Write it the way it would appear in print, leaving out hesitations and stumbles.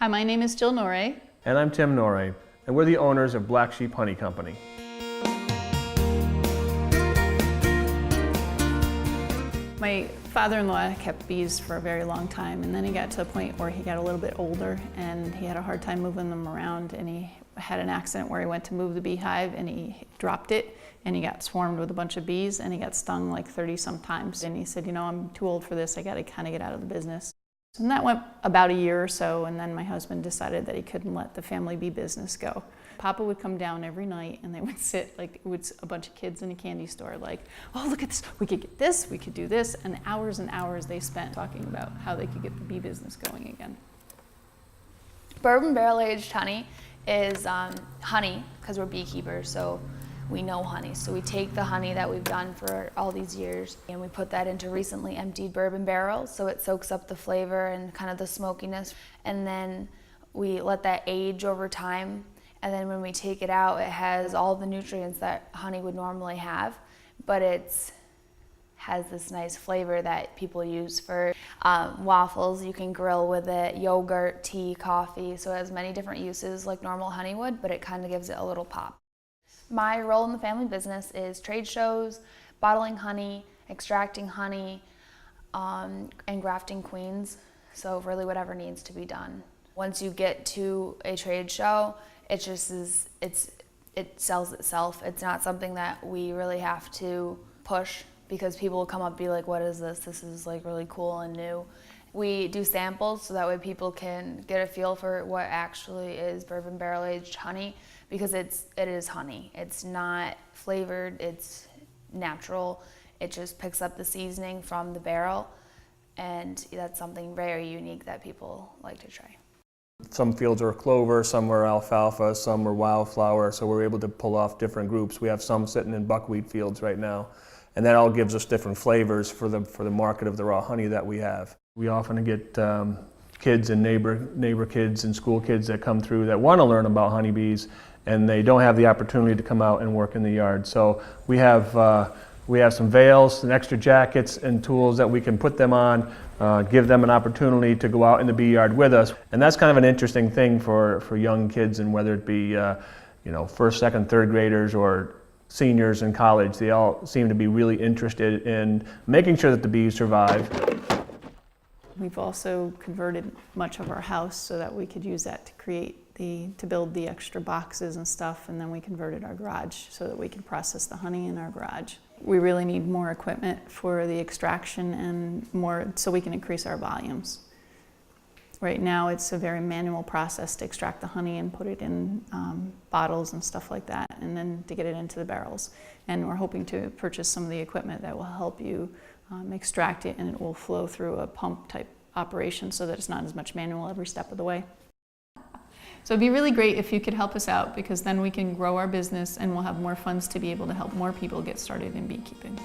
Hi, my name is Jill Norrie. And I'm Tim Norrie, and we're the owners of Black Sheep Honey Company. My father-in-law kept bees for a very long time, and then he got to the point where he got a little bit older and he had a hard time moving them around, and he had an accident where he went to move the beehive and he dropped it and he got swarmed with a bunch of bees and he got stung like 30 some times, and he said, you know, I'm too old for this, I got to kind of get out of the business. And that went about a year or so, and then my husband decided that he couldn't let the family bee business go. Papa would come down every night and they would sit like it was a bunch of kids in a candy store, like, oh, look at this, we could get this, we could do this, and hours they spent talking about how they could get the bee business going again. Bourbon barrel aged honey is honey, because we're beekeepers, so we know honey. So we take the honey that we've done for all these years and we put that into recently emptied bourbon barrels so it soaks up the flavor and kind of the smokiness. And then we let that age over time. And then when we take it out, it has all the nutrients that honey would normally have, but it has this nice flavor that people use for waffles. You can grill with it, yogurt, tea, coffee. So it has many different uses like normal honey would, but it kind of gives it a little pop. My role in the family business is trade shows, bottling honey, extracting honey, and grafting queens. So really whatever needs to be done. Once you get to a trade show, it just is, it sells itself. It's not something that we really have to push because people will come up and be like, what is this? This is like really cool and new. We do samples so that way people can get a feel for what actually is bourbon barrel aged honey, because it is honey. It's not flavored, it's natural. It just picks up the seasoning from the barrel, and that's something very unique that people like to try. Some fields are clover, some are alfalfa, some are wildflower, so we're able to pull off different groups. We have some sitting in buckwheat fields right now, and that all gives us different flavors for the market of the raw honey that we have. We often get kids and neighbor kids and school kids that come through that want to learn about honeybees, and they don't have the opportunity to come out and work in the yard. So we have some veils and extra jackets and tools that we can put them on, give them an opportunity to go out in the bee yard with us. And that's kind of an interesting thing for young kids, and whether it be first, second, third graders or seniors in college, they all seem to be really interested in making sure that the bees survive. We've also converted much of our house so that we could use that to build the extra boxes and stuff, and then we converted our garage so that we can process the honey in our garage. We really need more equipment for the extraction and more so we can increase our volumes. Right now it's a very manual process to extract the honey and put it in bottles and stuff like that, and then to get it into the barrels. And we're hoping to purchase some of the equipment that will help you extract it, and it will flow through a pump type operation so that it's not as much manual every step of the way. So it'd be really great if you could help us out, because then we can grow our business and we'll have more funds to be able to help more people get started in beekeeping.